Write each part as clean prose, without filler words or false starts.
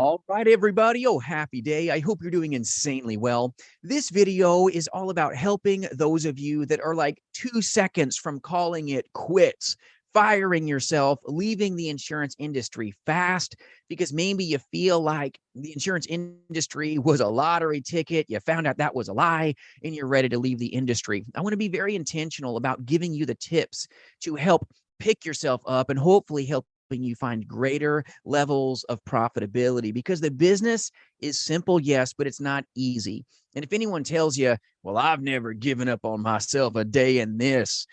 All right, everybody. Oh, happy day. I hope you're doing insanely well. This video is all about helping those of you that are like 2 seconds from calling it quits, firing yourself, leaving the insurance industry fast because maybe you feel like the insurance industry was a lottery ticket. You found out that was a lie and you're ready to leave the industry. I want to be very intentional about giving you the tips to help pick yourself up and hopefully help you find greater levels of profitability because the business is simple, yes, but it's not easy. And if anyone tells you, well, I've never given up on myself a day in this,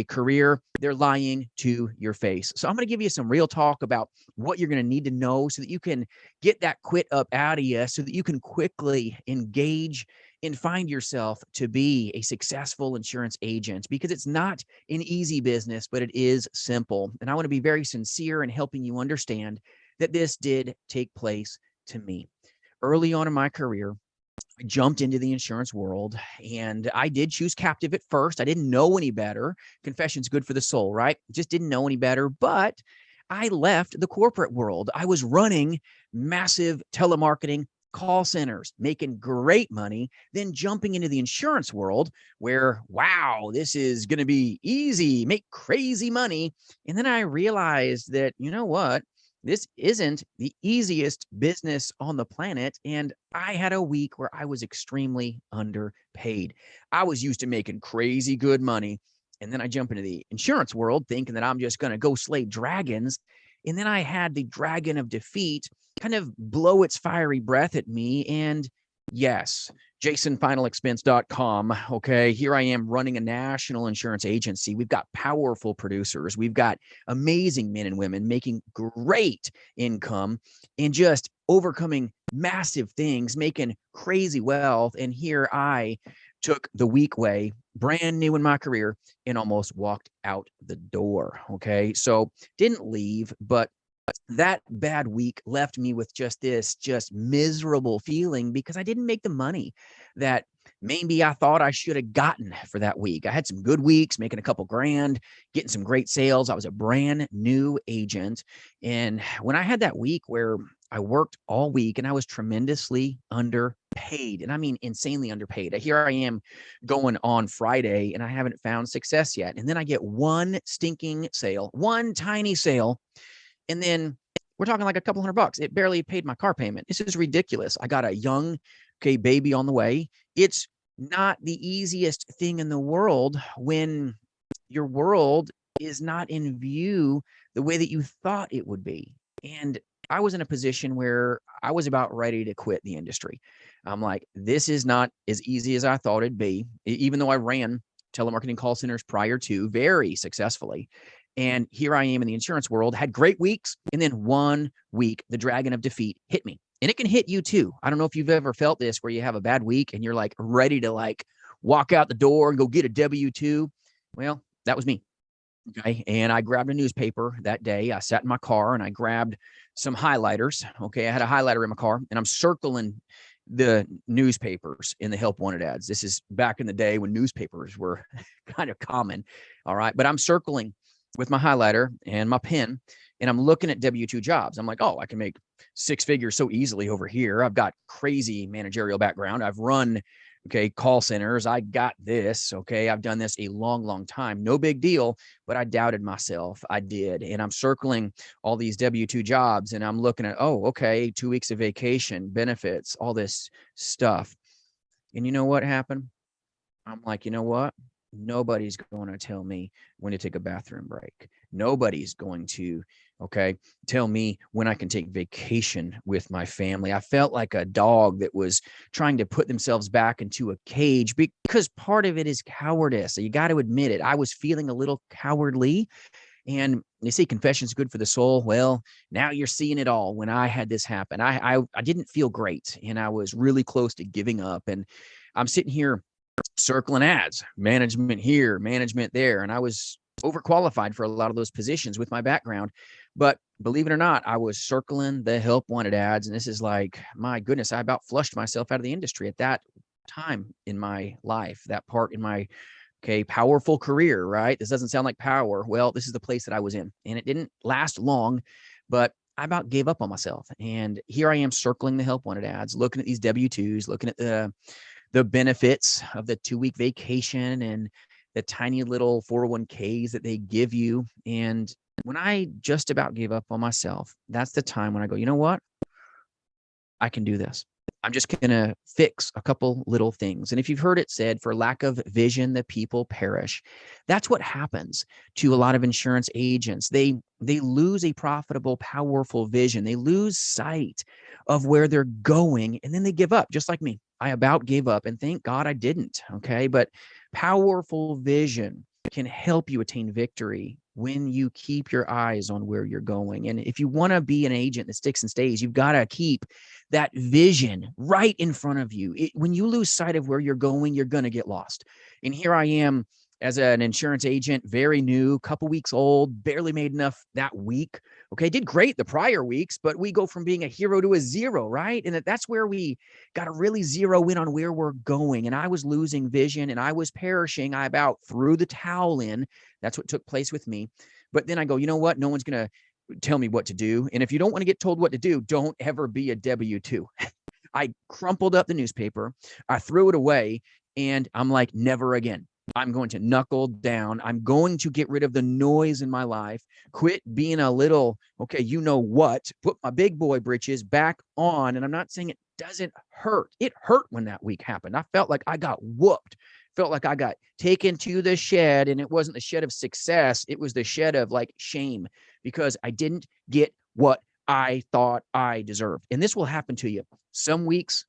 career, they're lying to your face. So I'm going to give you some real talk about what you're going to need to know so that you can get that quit up out of you so that you can quickly engage and find yourself to be a successful insurance agent because it's not an easy business, but it is simple. And I want to be very sincere in helping you understand that this did take place to me. Early on in my career, I jumped into the insurance world and I did choose captive at first. I didn't know any better. Confession's good for the soul, right? Just didn't know any better, but I left the corporate world. I was running massive telemarketing call centers, making great money, then jumping into the insurance world where, wow, this is going to be easy, make crazy money. And then I realized that, you know what? This isn't the easiest business on the planet. And I had a week where I was extremely underpaid. I was used to making crazy good money. And then I jump into the insurance world thinking that I'm just going to go slay dragons. And then I had the dragon of defeat kind of blow its fiery breath at me. And yes, jasonfinalexpense.com. Okay, here I am running a national insurance agency. We've got powerful producers. We've got amazing men and women making great income and just overcoming massive things, making crazy wealth. And here I took the weak way, brand new in my career, and almost walked out the door. Okay, so didn't leave, but that bad week left me with just miserable feeling because I didn't make the money that maybe I thought I should have gotten for that week. I had some good weeks, making a couple grand, getting some great sales. I was a brand new agent. And when I had that week where I worked all week and I was tremendously underpaid, and I mean insanely underpaid. Here I am going on Friday and I haven't found success yet. And then I get one stinking sale, one tiny sale. And then we're talking like a couple $100. It barely paid my car payment. This is ridiculous. I got a young, baby on the way. It's not the easiest thing in the world when your world is not in view the way that you thought it would be. And I was in a position where I was about ready to quit the industry. I'm like, this is not as easy as I thought it'd be, even though I ran telemarketing call centers prior to very successfully. And here I am in the insurance world, had great weeks. And then 1 week, the dragon of defeat hit me. And it can hit you too. I don't know if you've ever felt this where you have a bad week and you're like ready to like walk out the door and go get a W-2. Well, that was me. Okay. And I grabbed a newspaper that day. I sat in my car and I grabbed some highlighters. Okay. I had a highlighter in my car and I'm circling the newspapers in the help wanted ads. This is back in the day when newspapers were kind of common. All right. But I'm circling with my highlighter and my pen, and I'm looking at W-2 jobs. I'm like, oh, I can make 6 figures so easily over here. I've got crazy managerial background. I've run, call centers. I got this. Okay. I've done this a long, long time. No big deal, but I doubted myself. I did. And I'm circling all these W-2 jobs and I'm looking at, oh, okay, 2 weeks of vacation, benefits, all this stuff. And you know what happened? I'm like, you know what? Nobody's going to tell me when to take a bathroom break. Nobody's going to, tell me when I can take vacation with my family. I felt like a dog that was trying to put themselves back into a cage because part of it is cowardice. So you got to admit it. I was feeling a little cowardly. And they say confession's good for the soul. Well, now you're seeing it all. When I had this happen, I didn't feel great and I was really close to giving up. And I'm sitting here circling ads, management here, management there. And I was overqualified for a lot of those positions with my background. But believe it or not, I was circling the help wanted ads. And this is like, my goodness, I about flushed myself out of the industry at that time in my life, that part in my powerful career, right? This doesn't sound like power. Well, this is the place that I was in. And it didn't last long, but I about gave up on myself. And here I am circling the help wanted ads, looking at these W-2s, looking at the benefits of the 2-week vacation and the tiny little 401ks that they give you. And when I just about gave up on myself, that's the time when I go, you know what? I can do this. I'm just going to fix a couple little things. And if you've heard it said, for lack of vision, the people perish. That's what happens to a lot of insurance agents. They lose a profitable, powerful vision. They lose sight of where they're going, and then they give up, just like me. I about gave up, and thank God I didn't. Okay. But powerful vision can help you attain victory when you keep your eyes on where you're going. And if you want to be an agent that sticks and stays, you've got to keep that vision right in front of you. When you lose sight of where you're going, you're going to get lost. And here I am as an insurance agent, very new, couple weeks old, barely made enough that week. Okay, did great the prior weeks, but we go from being a hero to a zero, right? And that's where we got to really zero in on where we're going. And I was losing vision and I was perishing. I about threw the towel in. That's what took place with me. But then I go, you know what? No one's going to tell me what to do. And if you don't want to get told what to do, don't ever be a W-2. I crumpled up the newspaper. I threw it away. And I'm like, never again. I'm going to knuckle down. I'm going to get rid of the noise in my life, quit being a little, okay, you know what, put my big boy britches back on. And I'm not saying it doesn't hurt. It hurt when that week happened. I felt like I got whooped, felt like I got taken to the shed, and it wasn't the shed of success. It was the shed of like shame because I didn't get what I thought I deserved. And this will happen to you. Some weeks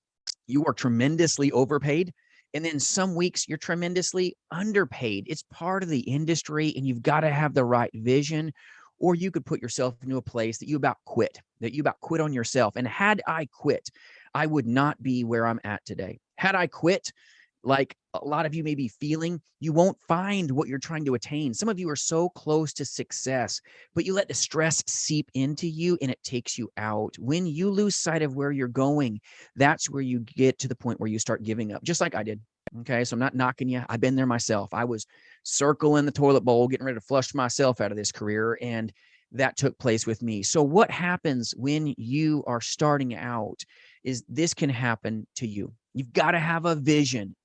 you are tremendously overpaid. And then some weeks you're tremendously underpaid. It's part of the industry, and you've got to have the right vision, or you could put yourself into a place that you about quit on yourself. And had I quit, I would not be where I'm at today. Had I quit, like a lot of you may be feeling, you won't find what you're trying to attain. Some of you are so close to success, but you let the stress seep into you and it takes you out. When you lose sight of where you're going, that's where you get to the point where you start giving up, just like I did. Okay. So I'm not knocking you. I've been there myself. I was circling the toilet bowl, getting ready to flush myself out of this career. And that took place with me. So what happens when you are starting out is this can happen to you. You've got to have a vision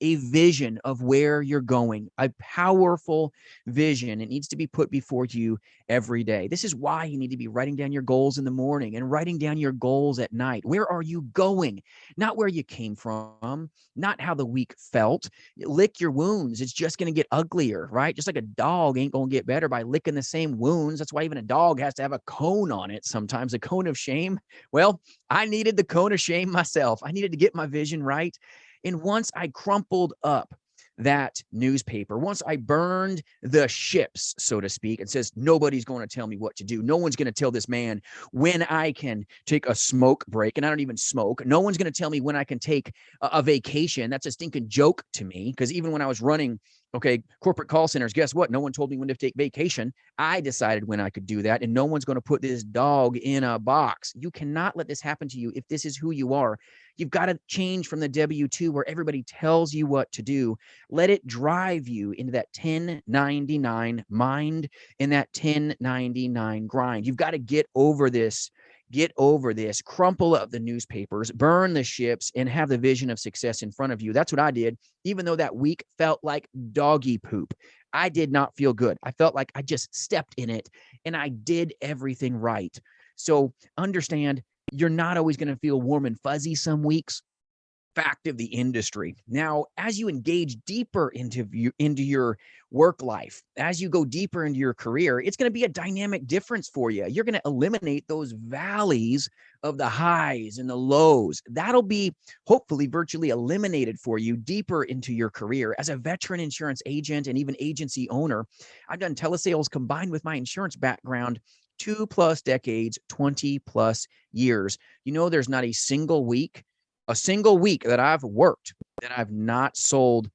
of where you're going, a powerful vision. It needs to be put before you every day. This is why you need to be writing down your goals in the morning and writing down your goals at night. Where are you going? Not where you came from, not how the week felt. Lick your wounds. It's just going to get uglier, right? Just like a dog ain't going to get better by licking the same wounds. That's why even a dog has to have a cone on it sometimes, a cone of shame. Well, I needed the cone of shame myself. I needed to get my vision right. And once I crumpled up that newspaper, once I burned the ships, so to speak, and says, nobody's going to tell me what to do. No one's going to tell this man when I can take a smoke break. And I don't even smoke. No one's going to tell me when I can take a vacation. That's a stinking joke to me. Because even when I was running, corporate call centers, guess what? No one told me when to take vacation. I decided when I could do that. And no one's going to put this dog in a box. You cannot let this happen to you if this is who you are. You've got to change from the W-2 where everybody tells you what to do. Let it drive you into that 1099 mind and that 1099 grind. You've got to get over this, crumple up the newspapers, burn the ships, and have the vision of success in front of you. That's what I did. Even though that week felt like doggy poop, I did not feel good. I felt like I just stepped in it and I did everything right. So understand, you're not always going to feel warm and fuzzy some weeks. Fact of the industry. Now, as you engage deeper into your work life, as you go deeper into your career, it's going to be a dynamic difference for you. You're going to eliminate those valleys of the highs and the lows. That'll be hopefully virtually eliminated for you deeper into your career. As a veteran insurance agent and even agency owner, I've done telesales combined with my insurance background 2+ decades, 20+ years. You know, there's not a single week that I've worked that I've not sold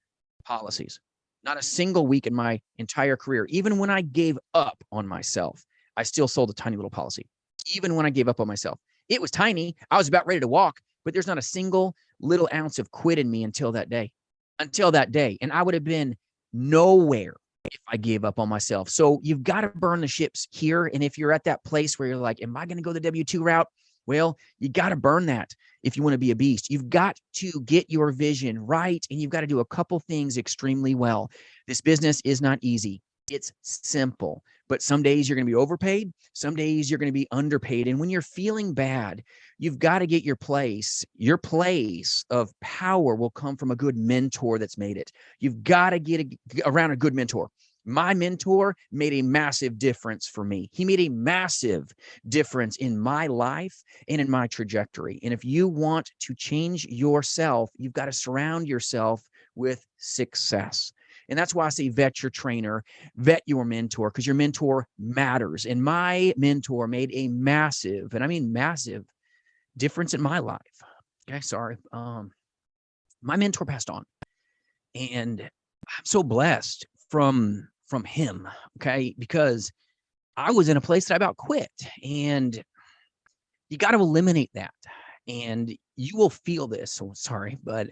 policies. Not a single week in my entire career. Even when I gave up on myself, I still sold a tiny little policy. Even when I gave up on myself, it was tiny. I was about ready to walk, but there's not a single little ounce of quit in me until that day. And I would have been nowhere if I gave up on myself? So you've got to burn the ships here. And if you're at that place where you're like, am I going to go the W-2 route? Well, you got to burn that if you want to be a beast. You've got to get your vision right, and you've got to do a couple things extremely well. This business is not easy. It's simple, but some days you're going to be overpaid. Some days you're going to be underpaid. And when you're feeling bad, you've got to get your place. Your place of power will come from a good mentor that's made it. You've got to get around a good mentor. My mentor made a massive difference for me. He made a massive difference in my life and in my trajectory. And if you want to change yourself, you've got to surround yourself with success. And that's why I say vet your trainer, vet your mentor, because your mentor matters. And my mentor made a massive, and I mean massive, difference in my life. Okay, sorry. My mentor passed on, and I'm so blessed from him. Okay, because I was in a place that I about quit, and you got to eliminate that. And you will feel this. So sorry, but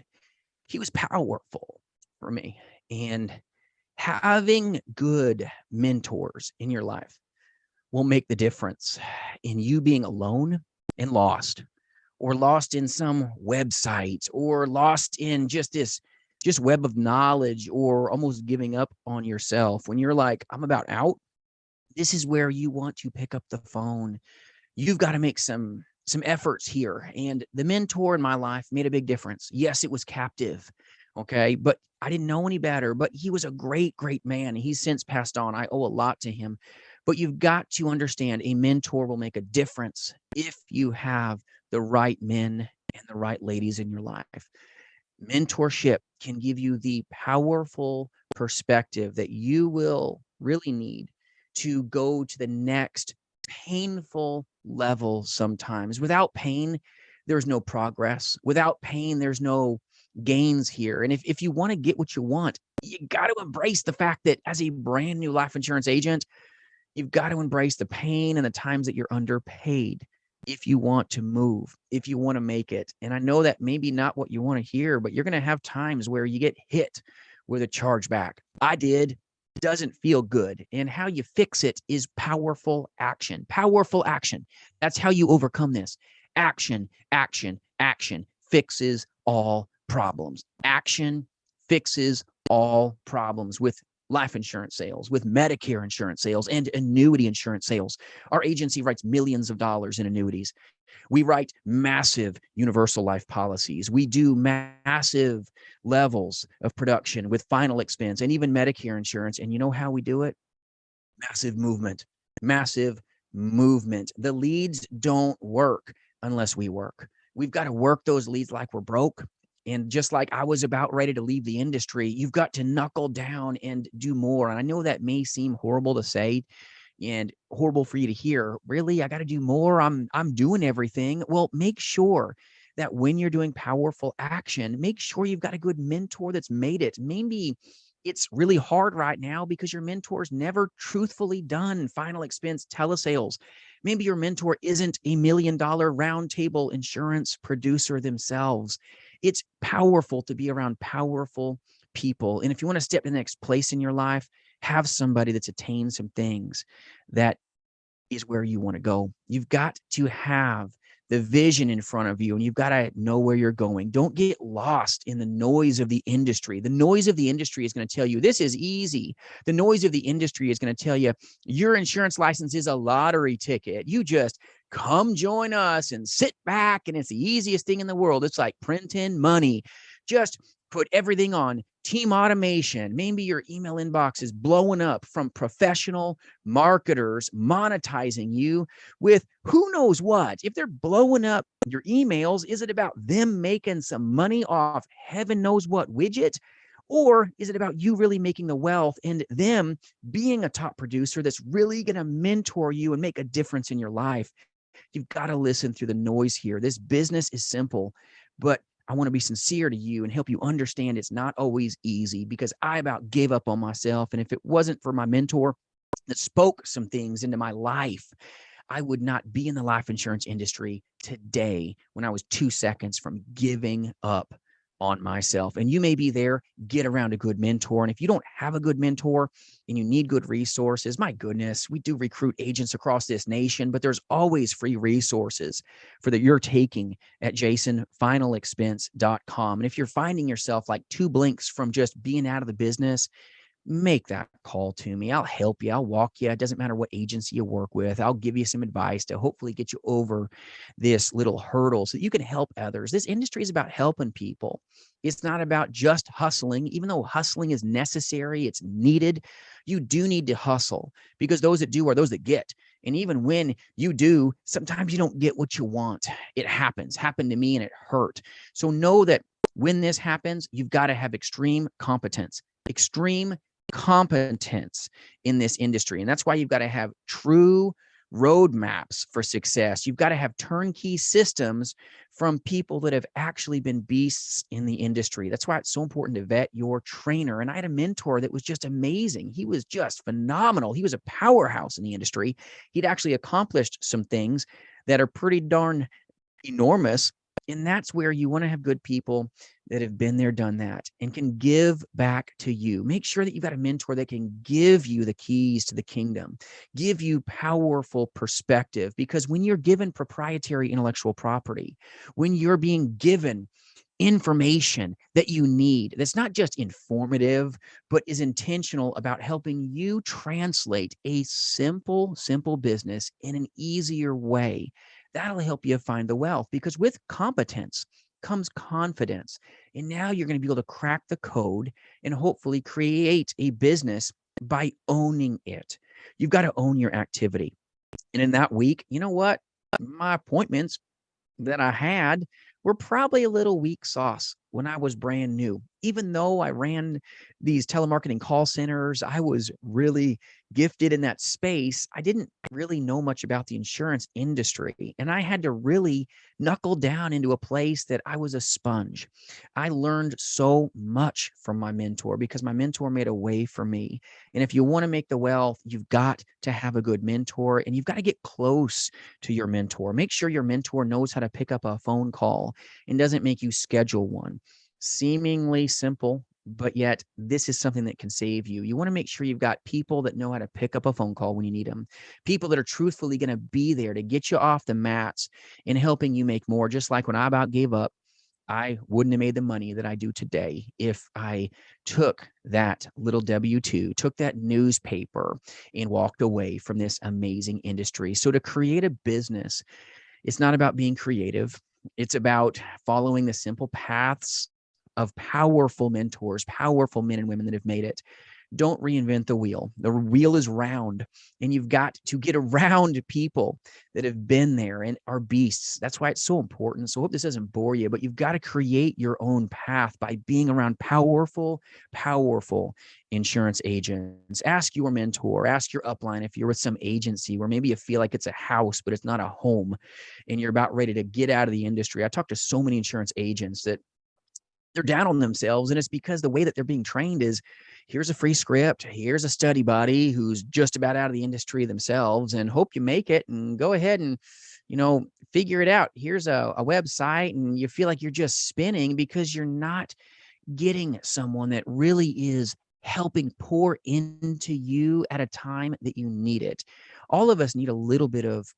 he was powerful for me. And having good mentors in your life will make the difference in you being alone and lost, or lost in some websites, or lost in just web of knowledge, or almost giving up on yourself. When you're like, I'm about out, this is where you want to pick up the phone. You've got to make some efforts here. And the mentor in my life made a big difference. Yes, it was captive. Okay. But I didn't know any better, but he was a great, great man. He's since passed on. I owe a lot to him. But you've got to understand, a mentor will make a difference if you have the right men and the right ladies in your life. Mentorship can give you the powerful perspective that you will really need to go to the next painful level sometimes. Without pain, there's no progress. Without pain, there's no gains here. And if you want to get what you want, you got to embrace the fact that as a brand new life insurance agent, you've got to embrace the pain and the times that you're underpaid if you want to move, if you want to make it. And I know that maybe not what you want to hear, but you're going to have times where you get hit with a chargeback. I did. Doesn't feel good. And how you fix it is powerful action. Powerful action. That's how you overcome this. Action, action, action fixes all problems. Action fixes all problems with life insurance sales, with Medicare insurance sales, and annuity insurance sales. Our agency writes millions of dollars in annuities. We write massive universal life policies. We do massive levels of production with final expense and even Medicare insurance. And you know how we do it? Massive movement, massive movement. The leads don't work unless we work. We've got to work those leads like we're broke. And just like I was about ready to leave the industry, you've got to knuckle down and do more. And I know that may seem horrible to say and horrible for you to hear. Really, I got to do more. I'm doing everything. Well, make sure that when you're doing powerful action, make sure you've got a good mentor that's made it. Maybe it's really hard right now because your mentor's never truthfully done final expense telesales. Maybe your mentor isn't $1 million round table insurance producer themselves. It's powerful to be around powerful people. And if you want to step to the next place in your life, have somebody that's attained some things. That is where you want to go. You've got to have the vision in front of you, and you've got to know where you're going. Don't get lost in the noise of the industry. The noise of the industry is going to tell you this is easy. The noise of the industry is going to tell you your insurance license is a lottery ticket. You just come join us and sit back, and it's the easiest thing in the world. It's like printing money. Just put everything on team automation. Maybe your email inbox is blowing up from professional marketers monetizing you with who knows what. If they're blowing up your emails, is it about them making some money off heaven knows what widget? Or is it about you really making the wealth and them being a top producer that's really going to mentor you and make a difference in your life? You've got to listen through the noise here. This business is simple, but I want to be sincere to you and help you understand it's not always easy, because I about gave up on myself. And if it wasn't for my mentor that spoke some things into my life, I would not be in the life insurance industry today when I was 2 seconds from giving up on myself. And you may be there, get around a good mentor. And if you don't have a good mentor and you need good resources, my goodness, we do recruit agents across this nation, but there's always free resources for that you're taking at jasonfinalexpense.com. And if you're finding yourself like 2 blinks from just being out of the business, make that call to me. I'll help you. I'll walk you. It doesn't matter what agency you work with. I'll give you some advice to hopefully get you over this little hurdle so that you can help others. This industry is about helping people. It's not about just hustling. Even though hustling is necessary, it's needed. You do need to hustle because those that do are those that get. And even when you do, sometimes you don't get what you want. It happens. Happened to me and it hurt. So know that when this happens, you've got to have extreme competence in this industry. And that's why you've got to have true roadmaps for success. You've got to have turnkey systems from people that have actually been beasts in the industry. That's why it's so important to vet your trainer. And I had a mentor that was just amazing. He was just phenomenal. He was a powerhouse in the industry. He'd actually accomplished some things that are pretty darn enormous. And that's where you want to have good people that have been there, done that, and can give back to you. Make sure that you've got a mentor that can give you the keys to the kingdom, give you powerful perspective. Because when you're given proprietary intellectual property, when you're being given information that you need, that's not just informative, but is intentional about helping you translate a simple business in an easier way, that'll help you find the wealth. Because with competence comes confidence. And now you're going to be able to crack the code and hopefully create a business by owning it. You've got to own your activity. And in that week, you know what? My appointments that I had were probably a little weak sauce when I was brand new. Even though I ran these telemarketing call centers, I was really gifted in that space. I didn't really know much about the insurance industry. And I had to really knuckle down into a place that I was a sponge. I learned so much from my mentor because my mentor made a way for me. And if you want to make the wealth, you've got to have a good mentor and you've got to get close to your mentor. Make sure your mentor knows how to pick up a phone call and doesn't make you schedule one. Seemingly simple, but yet this is something that can save you. You want to make sure you've got people that know how to pick up a phone call when you need them, people that are truthfully going to be there to get you off the mats and helping you make more. Just like when I about gave up, I wouldn't have made the money that I do today if I took that little W-2, took that newspaper and walked away from this amazing industry. So to create a business, it's not about being creative. It's about following the simple paths of powerful mentors, powerful men and women that have made it. Don't reinvent the wheel. The wheel is round, and you've got to get around people that have been there and are beasts. That's why it's so important. So I hope this doesn't bore you, but you've got to create your own path by being around powerful insurance agents. Ask your mentor, ask your upline if you're with some agency where maybe you feel like it's a house, but it's not a home, and you're about ready to get out of the industry. I talk to so many insurance agents that they're down on themselves. And it's because the way that they're being trained is here's a free script. Here's a study buddy who's just about out of the industry themselves and hope you make it and go ahead and, figure it out. Here's a website and you feel like you're just spinning because you're not getting someone that really is helping pour into you at a time that you need it. All of us need a little bit of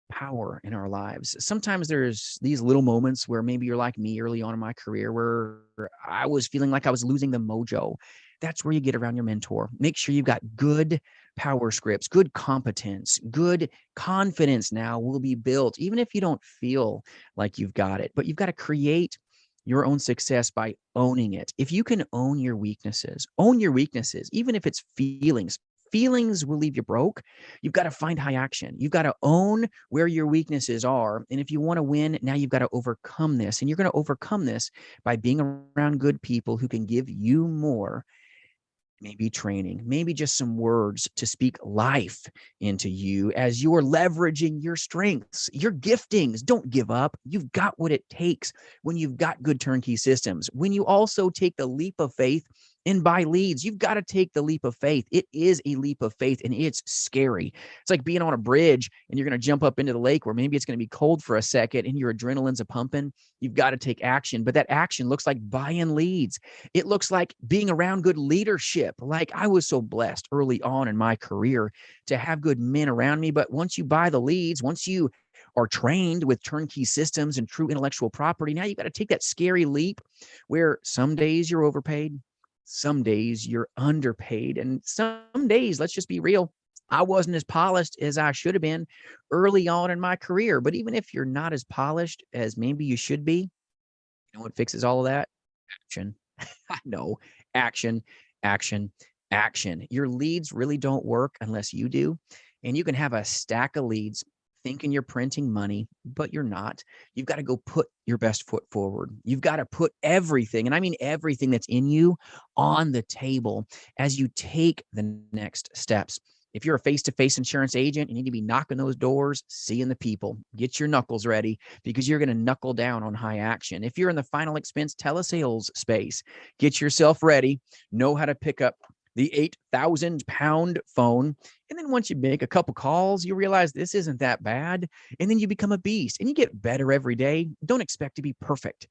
power in our lives. Sometimes there's these little moments where maybe you're like me early on in my career where I was feeling like I was losing the mojo. That's where you get around your mentor. Make sure you've got good power scripts, good competence, good confidence now will be built, even if you don't feel like you've got it. But you've got to create your own success by owning it. If you can own your weaknesses, even if it's feelings. Feelings will leave you broke. You've got to find high action. You've got to own where your weaknesses are. And if you want to win, now you've got to overcome this. And you're going to overcome this by being around good people who can give you more, maybe training, maybe just some words to speak life into you as you're leveraging your strengths, your giftings. Don't give up. You've got what it takes when you've got good turnkey systems. When you also take the leap of faith and buy leads. You've got to take the leap of faith. It is a leap of faith, and it's scary. It's like being on a bridge and you're going to jump up into the lake where maybe it's going to be cold for a second and your adrenaline's a pumping. You've got to take action, but that action looks like buying leads. It looks like being around good leadership. Like I was so blessed early on in my career to have good men around me, but once you buy the leads, once you are trained with turnkey systems and true intellectual property, now you've got to take that scary leap where some days you're overpaid, some days you're underpaid, and some days, let's just be real, I wasn't as polished as I should have been early on in my career. But even if you're not as polished as maybe you should be, you know what fixes all of that? Action. I know. Action, action, action. Your leads really don't work unless you do. And you can have a stack of leads thinking you're printing money, but you're not. You've got to go put your best foot forward. You've got to put everything, and I mean everything that's in you, on the table as you take the next steps. If you're a face-to-face insurance agent, you need to be knocking those doors, seeing the people. Get your knuckles ready because you're going to knuckle down on high action. If you're in the final expense telesales space, get yourself ready. Know how to pick up the 8,000-pound phone. And then once you make a couple calls, you realize this isn't that bad. And then you become a beast and you get better every day. Don't expect to be perfect.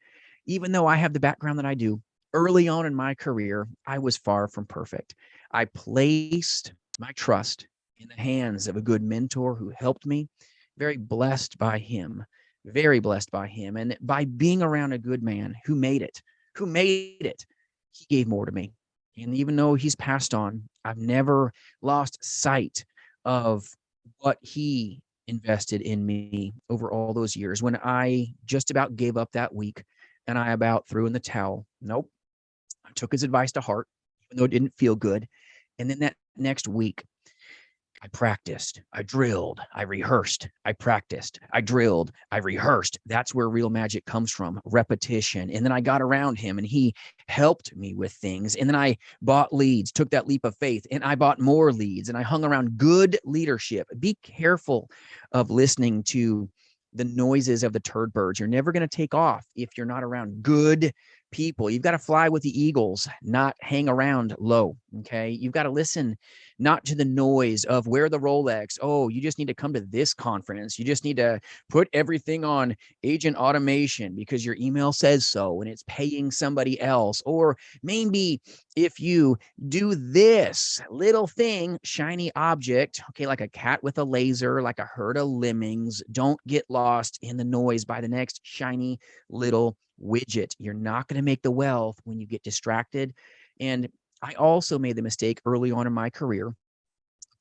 Even though I have the background that I do, early on in my career, I was far from perfect. I placed my trust in the hands of a good mentor who helped me. Very blessed by him, very blessed by him. And by being around a good man who made it, he gave more to me. And even though he's passed on, I've never lost sight of what he invested in me over all those years. When I just about gave up that week and I about threw in the towel, nope, I took his advice to heart, even though it didn't feel good. And then that next week, I practiced, I drilled, I rehearsed, I practiced, I drilled, I rehearsed. That's where real magic comes from, repetition. And then I got around him and he helped me with things. And then I bought leads, took that leap of faith, and I bought more leads and I hung around good leadership. Be careful of listening to the noises of the turd birds. You're never going to take off if you're not around good people. You've got to fly with the eagles, not hang around low. Okay. You've got to listen not to the noise of where the Rolex. Oh, you just need to come to this conference. You just need to put everything on agent automation because your email says so and it's paying somebody else. Or maybe if you do this little thing, shiny object, okay, like a cat with a laser, like a herd of lemmings, don't get lost in the noise by the next shiny little widget. You're not going to make the wealth when you get distracted. And I also made the mistake early on in my career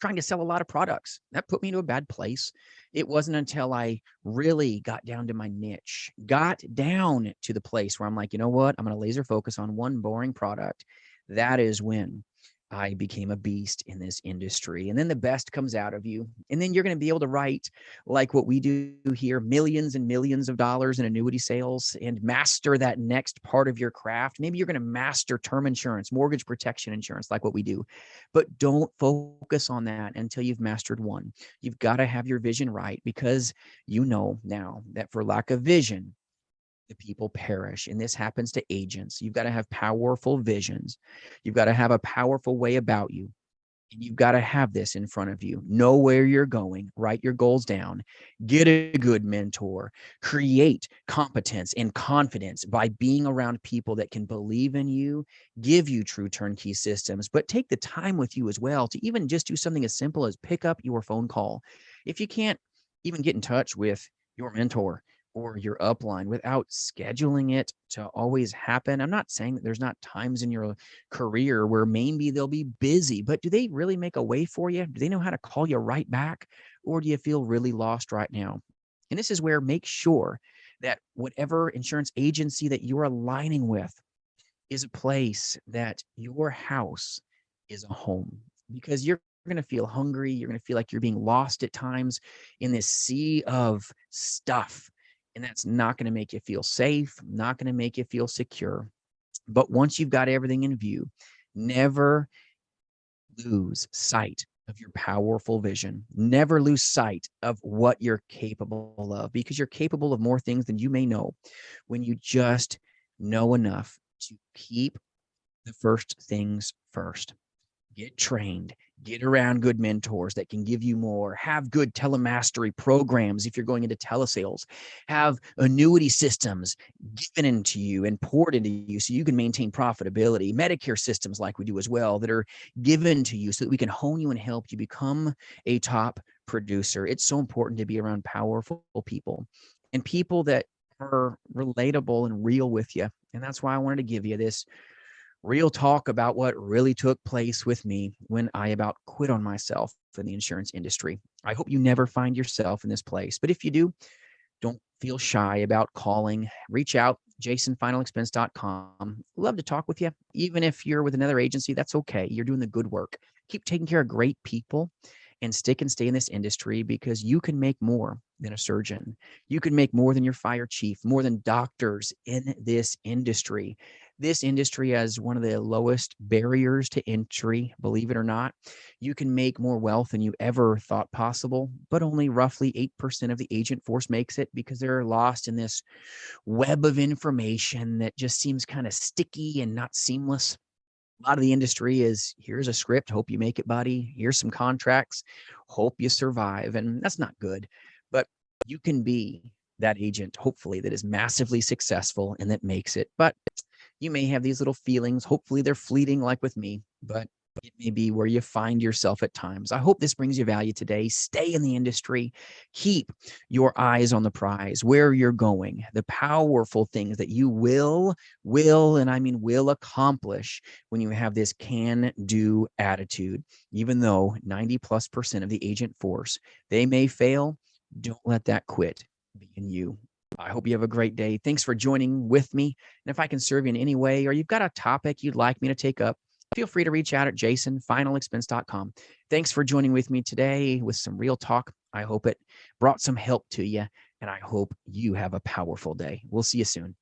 trying to sell a lot of products. That put me into a bad place. It wasn't until I really got down to my niche, got down to the place where I'm like, you know what? I'm going to laser focus on one boring product. That is when I became a beast in this industry. And then the best comes out of you. And then you're going to be able to write like what we do here, millions and millions of dollars in annuity sales and master that next part of your craft. Maybe you're going to master term insurance, mortgage protection insurance, like what we do. But don't focus on that until you've mastered one. You've got to have your vision right because you know now that for lack of vision, the people perish. And this happens to agents. You've got to have powerful visions. You've got to have a powerful way about you. And you've got to have this in front of you. Know where you're going, write your goals down, get a good mentor, create competence and confidence by being around people that can believe in you, give you true turnkey systems, but take the time with you as well to even just do something as simple as pick up your phone call. If you can't even get in touch with your mentor or your upline without scheduling it to always happen, I'm not saying that there's not times in your career where maybe they'll be busy, but do they really make a way for you? Do they know how to call you right back? Or do you feel really lost right now? And this is where make sure that whatever insurance agency that you're aligning with is a place that your house is a home, because you're going to feel hungry. You're going to feel like you're being lost at times in this sea of stuff. And that's not going to make you feel safe, not going to make you feel secure. But once you've got everything in view, never lose sight of your powerful vision. Never lose sight of what you're capable of, because you're capable of more things than you may know when you just know enough to keep the first things first. Get trained, get around good mentors that can give you more, have good telemastery programs if you're going into telesales, have annuity systems given into you and poured into you so you can maintain profitability, Medicare systems like we do as well that are given to you so that we can hone you and help you become a top producer. It's so important to be around powerful people and people that are relatable and real with you. And that's why I wanted to give you this real talk about what really took place with me when I about quit on myself in the insurance industry. I hope you never find yourself in this place, but if you do, don't feel shy about calling. Reach out, jasonfinalexpense.com. Love to talk with you. Even if you're with another agency, that's okay. You're doing the good work. Keep taking care of great people and stick and stay in this industry because you can make more than a surgeon. You can make more than your fire chief, more than doctors in this industry. This industry has one of the lowest barriers to entry, believe it or not. You can make more wealth than you ever thought possible, but only roughly 8% of the agent force makes it because they're lost in this web of information that just seems kind of sticky and not seamless. A lot of the industry is here's a script, hope you make it, buddy. Here's some contracts, hope you survive. And that's not good. But you can be that agent, hopefully, that is massively successful and that makes it. But you may have these little feelings. Hopefully, they're fleeting, like with me, but it may be where you find yourself at times. I hope this brings you value today. Stay in the industry. Keep your eyes on the prize, where you're going, the powerful things that you will, and I mean will accomplish when you have this can-do attitude. Even though 90+% of the agent force, they may fail, don't let that quit be in you. I hope you have a great day. Thanks for joining with me. And if I can serve you in any way, or you've got a topic you'd like me to take up, feel free to reach out at jasonfinalexpense.com. Thanks for joining with me today with some real talk. I hope it brought some help to you, and I hope you have a powerful day. We'll see you soon.